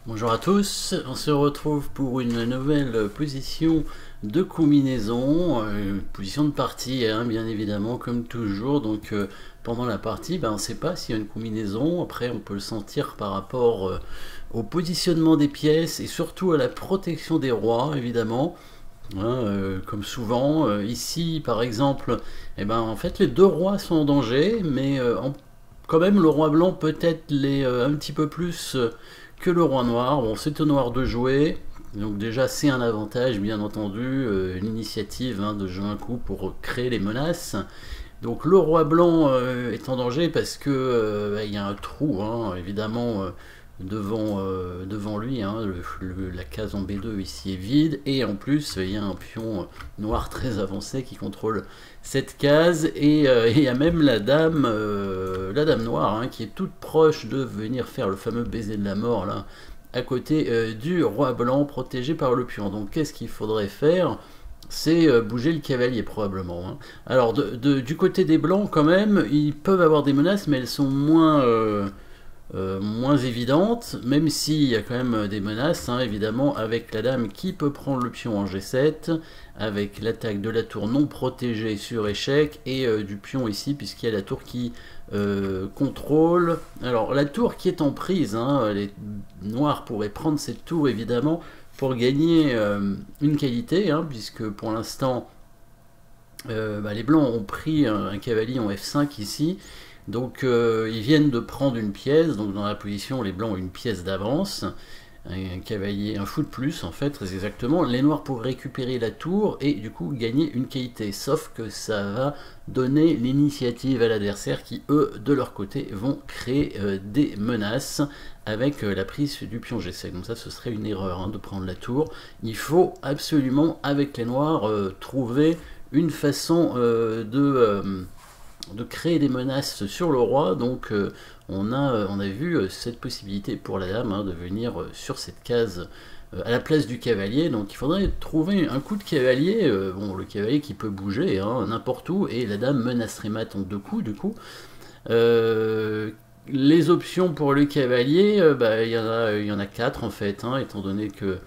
Bonjour à tous, on se retrouve pour une nouvelle position de combinaison, position de partie, hein, bien évidemment, comme toujours. Donc pendant la partie, on ne sait pas s'il y a une combinaison. Après, on peut le sentir par rapport au positionnement des pièces et surtout à la protection des rois, évidemment. Hein, comme souvent, ici par exemple, en fait les deux rois sont en danger, mais quand même le roi blanc peut-être un petit peu plus que le roi noir. Bon, c'est au noir de jouer, donc déjà c'est un avantage bien entendu, l'initiative de jouer un coup pour créer les menaces. Donc le roi blanc est en danger parce que il y a un trou, évidemment, devant lui. La case en B2 ici est vide. Et en plus, il y a un pion noir très avancé qui contrôle cette case. Et il y a même la dame noire, qui est toute proche de venir faire le fameux baiser de la mort, là, à côté du roi blanc, protégé par le pion. Donc qu'est-ce qu'il faudrait faire? C'est bouger le cavalier probablement. Alors du côté des blancs quand même, ils peuvent avoir des menaces, mais elles sont moins évidentes, même s'il y a quand même des menaces, évidemment, avec la dame qui peut prendre le pion en G7, avec l'attaque de la tour non protégée sur échec, et du pion ici, puisqu'il y a la tour qui contrôle. Alors la tour qui est en prise, les noirs pourraient prendre cette tour évidemment, pour gagner une qualité, puisque pour l'instant les blancs ont pris un cavalier en F5 ici, donc ils viennent de prendre une pièce, donc dans la position les blancs ont une pièce d'avance, un cavalier, un fou de plus en fait, très exactement. Les noirs pourraient récupérer la tour et du coup gagner une qualité, sauf que ça va donner l'initiative à l'adversaire qui eux de leur côté vont créer des menaces avec la prise du pion G7. Donc ça ce serait une erreur de prendre la tour. Il faut absolument avec les noirs trouver une façon de créer des menaces sur le roi. Donc on a vu cette possibilité pour la dame de venir sur cette case à la place du cavalier. Donc il faudrait trouver un coup de cavalier, bon, le cavalier qui peut bouger n'importe où, et la dame menacerait mat en deux coups du coup. Les options pour le cavalier, il y en a quatre en fait, étant donné que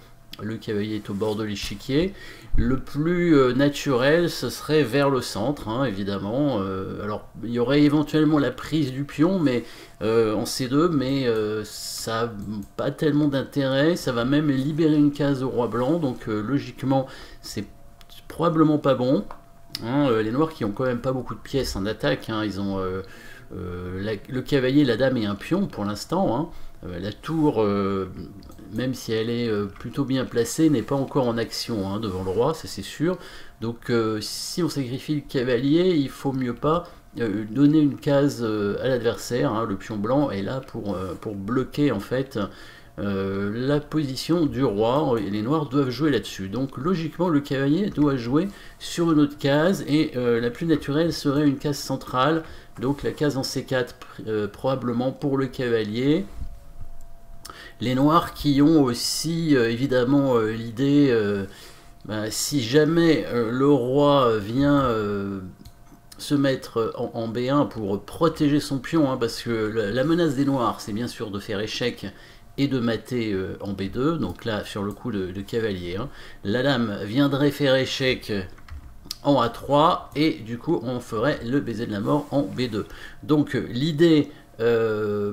le cavalier est au bord de l'échiquier. Le plus naturel, ce serait vers le centre, évidemment. Alors, il y aurait éventuellement la prise du pion, mais en C2, mais ça n'a pas tellement d'intérêt. Ça va même libérer une case au roi blanc, donc logiquement, c'est probablement pas bon. Les noirs qui ont quand même pas beaucoup de pièces en attaque, ils ont le cavalier, la dame et un pion pour l'instant. La tour, même si elle est plutôt bien placée, n'est pas encore en action devant le roi, ça c'est sûr. Donc si on sacrifie le cavalier, il faut mieux pas donner une case à l'adversaire. Le pion blanc est là pour bloquer en fait la position du roi, et les noirs doivent jouer là-dessus. Donc logiquement le cavalier doit jouer sur une autre case, et la plus naturelle serait une case centrale, donc la case en C4 probablement pour le cavalier. Les noirs qui ont aussi évidemment l'idée, si jamais le roi vient se mettre en B1 pour protéger son pion, parce que la menace des noirs c'est bien sûr de faire échec et de mater en B2, donc là sur le coup de cavalier. La dame viendrait faire échec en A3, et du coup on ferait le baiser de la mort en B2. Donc l'idée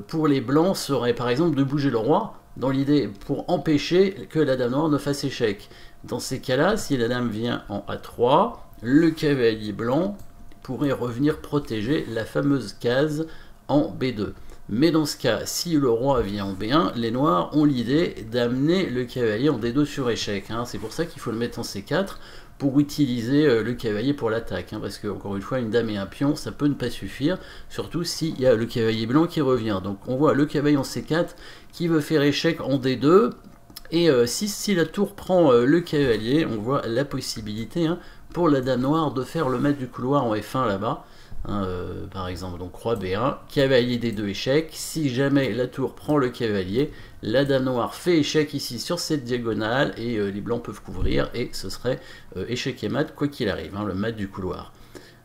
pour les blancs serait par exemple de bouger le roi, dans l'idée pour empêcher que la dame noire ne fasse échec. Dans ces cas-là, si la dame vient en A3, le cavalier blanc pourrait revenir protéger la fameuse case en B2. Mais dans ce cas, si le roi vient en B1, les noirs ont l'idée d'amener le cavalier en D2 sur échec. C'est pour ça qu'il faut le mettre en C4 pour utiliser le cavalier pour l'attaque. Parce que, encore une fois, une dame et un pion, ça peut ne pas suffire, surtout s'il y a le cavalier blanc qui revient. Donc on voit le cavalier en C4 qui veut faire échec en D2, et si la tour prend le cavalier, on voit la possibilité pour la dame noire de faire le maître du couloir en F1 là-bas. Par exemple, donc roi B1, cavalier D2 échec. Si jamais la tour prend le cavalier, la dame noire fait échec ici sur cette diagonale, et les blancs peuvent couvrir, et ce serait échec et mat quoi qu'il arrive, le mat du couloir.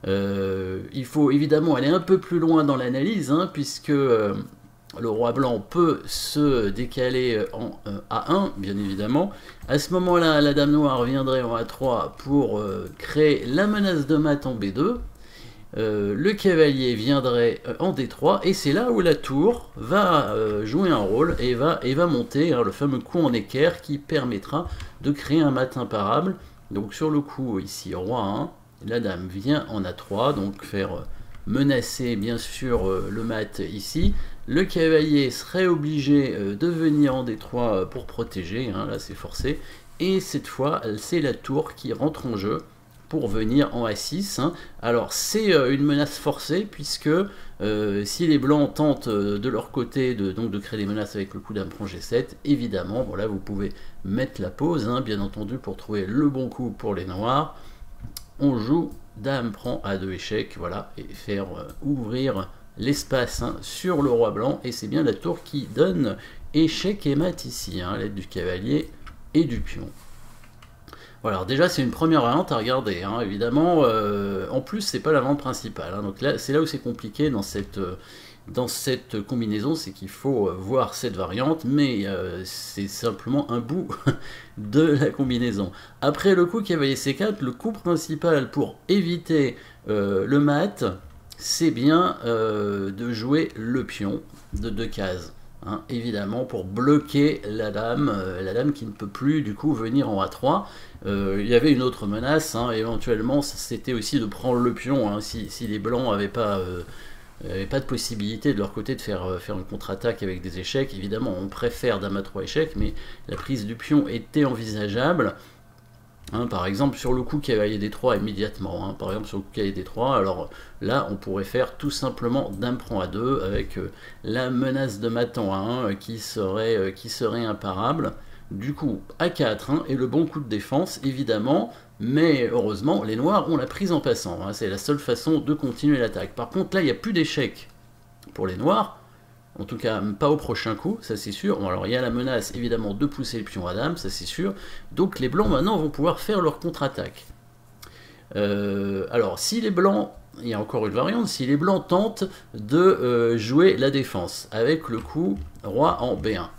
Il faut évidemment aller un peu plus loin dans l'analyse, puisque le roi blanc peut se décaler en A1, bien évidemment. À ce moment-là, la dame noire viendrait en A3 pour créer la menace de mat en B2. Le cavalier viendrait en D3, et c'est là où la tour va jouer un rôle et va monter le fameux coup en équerre qui permettra de créer un mat imparable. Donc sur le coup, ici, roi 1, la dame vient en A3, donc faire menacer bien sûr le mat ici. Le cavalier serait obligé de venir en D3 pour protéger, là c'est forcé, et cette fois c'est la tour qui rentre en jeu pour venir en A6. Alors c'est une menace forcée, puisque si les blancs tentent de leur côté de créer des menaces avec le coup dame prend G7, évidemment, voilà, vous pouvez mettre la pause, bien entendu, pour trouver le bon coup pour les noirs. On joue dame prend A2 échec, voilà, et faire ouvrir l'espace sur le roi blanc, et c'est bien la tour qui donne échec et mat ici, l'aide du cavalier et du pion. Voilà, alors déjà c'est une première variante à regarder, évidemment. En plus c'est pas la variante principale, donc là c'est là où c'est compliqué dans cette combinaison, c'est qu'il faut voir cette variante, mais c'est simplement un bout de la combinaison. Après le coup cavalier C4, le coup principal pour éviter le mat, c'est bien de jouer le pion de 2 cases. Évidemment, pour bloquer la dame qui ne peut plus du coup venir en A3. Il y avait une autre menace, éventuellement, c'était aussi de prendre le pion, si les blancs n'avaient pas de possibilité de leur côté de faire une contre-attaque avec des échecs. Évidemment, on préfère dame A3 échec, mais la prise du pion était envisageable. Par exemple, sur le coup cavalier D3 immédiatement, par exemple sur le coup cavalier D3, alors là on pourrait faire tout simplement dame prend A2 avec la menace de mat en A1 qui serait imparable. Du coup A4 est le bon coup de défense évidemment, mais heureusement les noirs ont la prise en passant, c'est la seule façon de continuer l'attaque. Par contre là il n'y a plus d'échec pour les noirs. En tout cas, pas au prochain coup, ça c'est sûr. Bon, alors il y a la menace évidemment de pousser le pion à dame, ça c'est sûr. Donc les blancs maintenant vont pouvoir faire leur contre-attaque. Alors si les blancs, il y a encore une variante, si les blancs tentent de jouer la défense avec le coup roi en B1.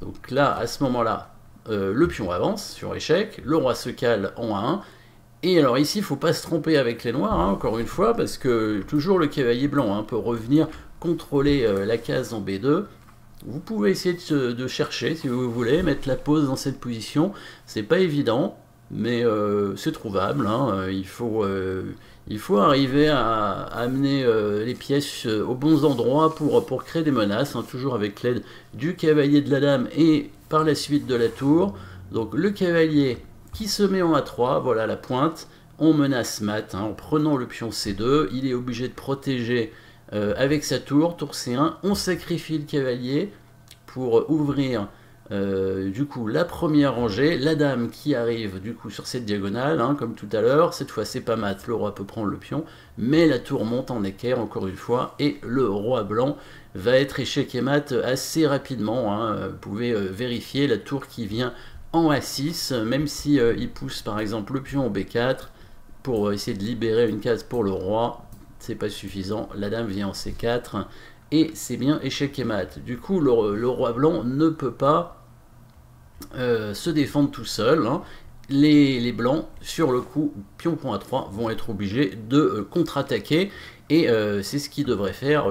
Donc là, à ce moment-là, le pion avance sur échec, le roi se cale en A1. Et alors ici, il ne faut pas se tromper avec les noirs, encore une fois, parce que toujours le cavalier blanc peut revenir contrôler la case en B2. Vous pouvez essayer de chercher si vous voulez, mettre la pause dans cette position. C'est pas évident, mais c'est trouvable. Il faut arriver à amener les pièces aux bons endroits pour créer des menaces, toujours avec l'aide du cavalier, de la dame et par la suite de la tour. Donc le cavalier qui se met en A3, voilà la pointe, on menace mat en prenant le pion C2, il est obligé de protéger avec sa tour C1, on sacrifie le cavalier pour ouvrir du coup la première rangée, la dame qui arrive du coup sur cette diagonale, comme tout à l'heure, cette fois c'est pas mat, le roi peut prendre le pion, mais la tour monte en équerre encore une fois, et le roi blanc va être échec et mat assez rapidement, vous pouvez vérifier la tour qui vient en A6, même si il pousse par exemple le pion en B4 pour essayer de libérer une case pour le roi, c'est pas suffisant, la dame vient en C4 et c'est bien échec et mat. Du coup le roi blanc ne peut pas se défendre tout seul, les blancs sur le coup pion point A3 vont être obligés de contre-attaquer, et c'est ce qu'ils devraient faire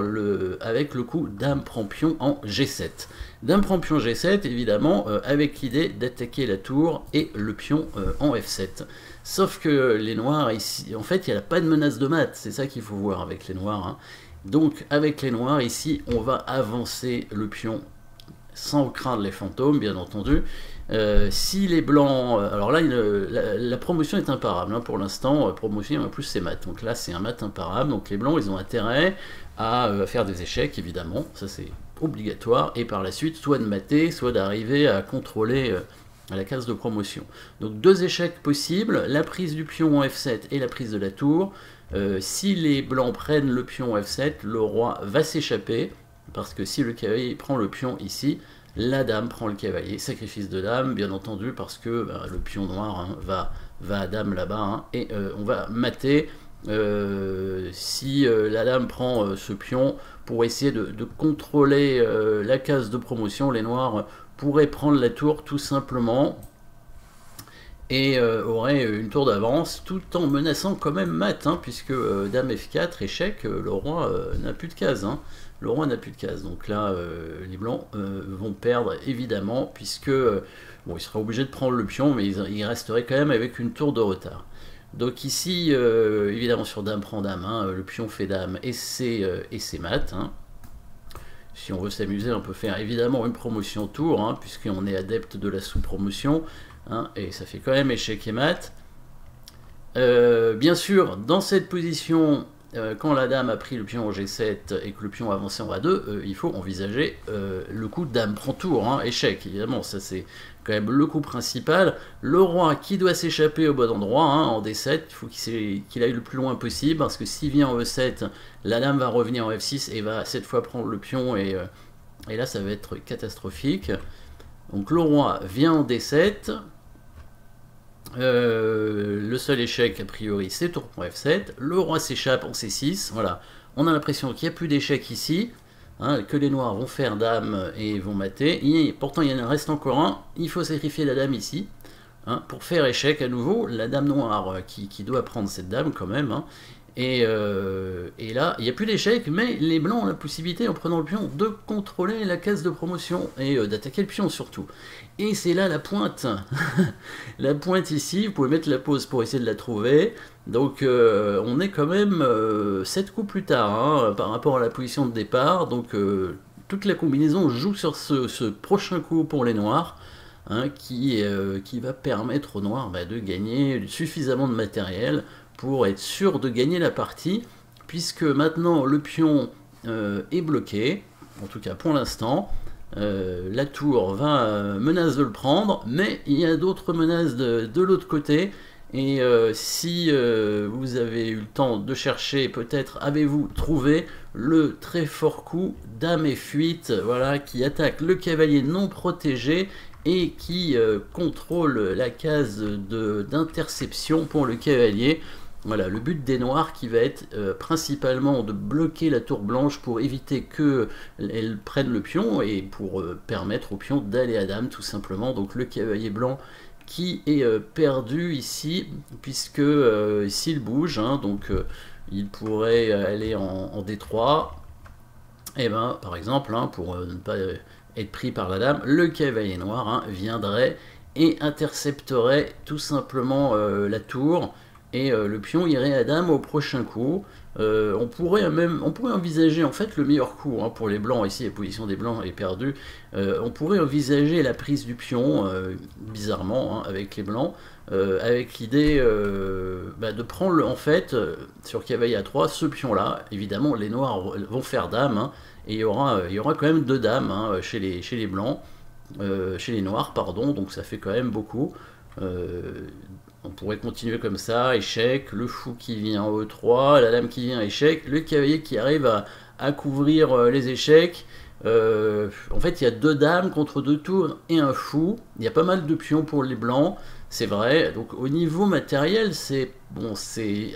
avec le coup dame prend pion en G7. Dame prend pion G7 évidemment avec l'idée d'attaquer la tour et le pion en F7. Sauf que les noirs ici, en fait il n'y a pas de menace de mat, c'est ça qu'il faut voir avec les noirs. Donc avec les noirs ici on va avancer le pion sans craindre les fantômes bien entendu. Si les blancs, alors là la promotion est imparable pour l'instant, promotion en plus c'est mat, donc là c'est un mat imparable, donc les blancs ils ont intérêt à faire des échecs évidemment, ça c'est obligatoire, et par la suite soit de mater, soit d'arriver à contrôler à la case de promotion. Donc deux échecs possibles, la prise du pion en F7 et la prise de la tour. Si les blancs prennent le pion en F7, le roi va s'échapper, parce que si le cavalier prend le pion ici, la dame prend le cavalier, sacrifice de dame bien entendu, parce que le pion noir va à dame là-bas, et on va mater si la dame prend ce pion pour essayer de contrôler la case de promotion, les noirs pourraient prendre la tour tout simplement et auraient une tour d'avance tout en menaçant quand même mat, hein, puisque dame F4, échec, le roi n'a plus de case. Hein. Le roi n'a plus de case, donc là les blancs vont perdre évidemment, puisque bon, il sera obligé de prendre le pion, mais il resterait quand même avec une tour de retard. Donc ici, évidemment sur dame prend dame, hein, le pion fait dame et c'est mat. Hein. Si on veut s'amuser, on peut faire évidemment une promotion tour, hein, puisqu'on est adepte de la sous-promotion, hein, et ça fait quand même échec et mat. Bien sûr, dans cette position, quand la dame a pris le pion au G7 et que le pion a avancé en A2, il faut envisager le coup dame prend tour, hein, échec, évidemment, ça c'est quand même le coup principal. Le roi qui doit s'échapper au bon endroit, hein, en D7, il faut qu'il aille le plus loin possible, parce que s'il vient en E7, la dame va revenir en F6 et va cette fois prendre le pion, et là ça va être catastrophique. Donc le roi vient en D7, le seul échec a priori c'est tour pour F7, le roi s'échappe en C6, voilà, on a l'impression qu'il n'y a plus d'échec ici, hein, que les noirs vont faire dame et vont mater, et pourtant il y en reste encore un, il faut sacrifier la dame ici, hein, pour faire échec à nouveau, la dame noire qui doit prendre cette dame quand même, hein, et là il n'y a plus d'échec, mais les blancs ont la possibilité en prenant le pion de contrôler la case de promotion, et d'attaquer le pion surtout. Et c'est là la pointe. La pointe ici, vous pouvez mettre la pause pour essayer de la trouver. Donc on est quand même 7 coups plus tard, hein, par rapport à la position de départ. Donc toute la combinaison joue sur ce prochain coup pour les noirs, hein, qui va permettre aux noirs de gagner suffisamment de matériel pour être sûr de gagner la partie, puisque maintenant le pion est bloqué, en tout cas pour l'instant. La tour menace de le prendre, mais il y a d'autres menaces de l'autre côté, et si vous avez eu le temps de chercher, peut-être avez-vous trouvé le très fort coup dame F8, voilà, qui attaque le cavalier non protégé et qui contrôle la case d'interception pour le cavalier. Voilà, le but des noirs qui va être principalement de bloquer la tour blanche pour éviter qu'elle prenne le pion et pour permettre au pion d'aller à dame tout simplement. Donc le cavalier blanc qui est perdu ici, puisque s'il bouge, hein, donc il pourrait aller en D3, et ben par exemple, hein, pour ne pas être pris par la dame, le cavalier noir, hein, viendrait et intercepterait tout simplement la tour, et le pion irait à dame au prochain coup. On pourrait envisager en fait le meilleur coup, hein, pour les blancs. Ici la position des blancs est perdue, on pourrait envisager la prise du pion bizarrement, hein, avec les blancs, avec l'idée de prendre en fait sur cavalier A3 ce pion là. Évidemment les noirs vont faire dame, hein, et il y aura quand même 2 dames, hein, chez les blancs, chez les noirs pardon, donc ça fait quand même beaucoup. On pourrait continuer comme ça, échec, le fou qui vient en E3, la dame qui vient échec, le cavalier qui arrive à couvrir les échecs. En fait, il y a 2 dames contre 2 tours et un fou. Il y a pas mal de pions pour les blancs, c'est vrai. Donc au niveau matériel, c'est bon,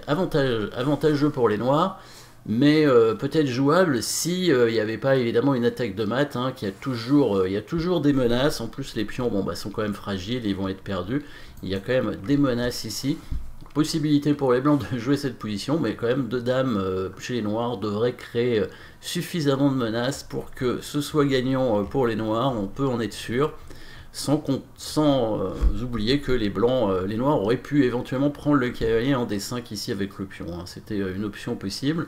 avantageux pour les noirs, mais peut-être jouable si il n'y avait pas évidemment une attaque de mat, hein, il y a toujours des menaces. En plus les pions sont quand même fragiles, ils vont être perdus. Il y a quand même des menaces ici. Possibilité pour les blancs de jouer cette position, mais quand même 2 dames chez les noirs devraient créer suffisamment de menaces pour que ce soit gagnant pour les noirs, on peut en être sûr, sans oublier que les noirs auraient pu éventuellement prendre le cavalier en D5 ici avec le pion, hein. C'était une option possible.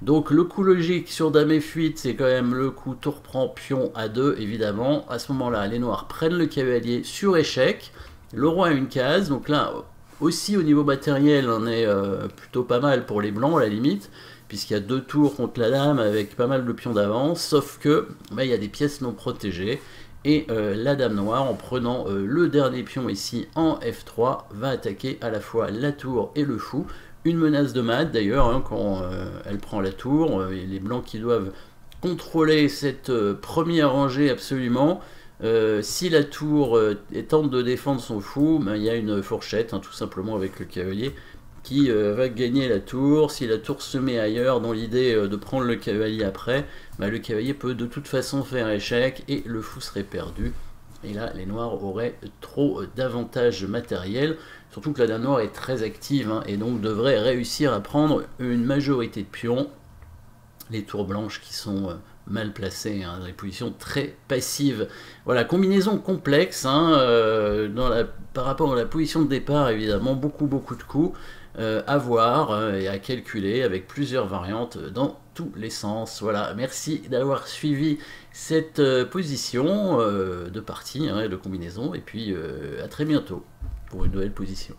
Donc le coup logique sur dame F8, c'est quand même le coup tour prend pion A2 évidemment. À ce moment-là, les noirs prennent le cavalier sur échec. Le roi a une case, donc là aussi au niveau matériel on est plutôt pas mal pour les blancs à la limite, puisqu'il y a 2 tours contre la dame avec pas mal de pions d'avance, sauf que il y a des pièces non protégées, et la dame noire en prenant le dernier pion ici en F3 va attaquer à la fois la tour et le fou. Une menace de mat d'ailleurs, hein, quand elle prend la tour, et les blancs qui doivent contrôler cette première rangée absolument. Si la tour tente de défendre son fou, il y a une fourchette, hein, tout simplement avec le cavalier qui va gagner la tour. Si la tour se met ailleurs, dans l'idée de prendre le cavalier après, bah, le cavalier peut de toute façon faire échec et le fou serait perdu. Et là, les noirs auraient trop d'avantages matériels, surtout que la dame noire est très active, hein, et donc devrait réussir à prendre une majorité de pions. Les tours blanches qui sont mal placées, hein, dans des positions très passives. Voilà, combinaison complexe, hein, par rapport à la position de départ, évidemment, beaucoup de coups à voir et à calculer avec plusieurs variantes dans tous les sens. Voilà, merci d'avoir suivi cette position de partie, hein, de combinaison, et puis à très bientôt pour une nouvelle position.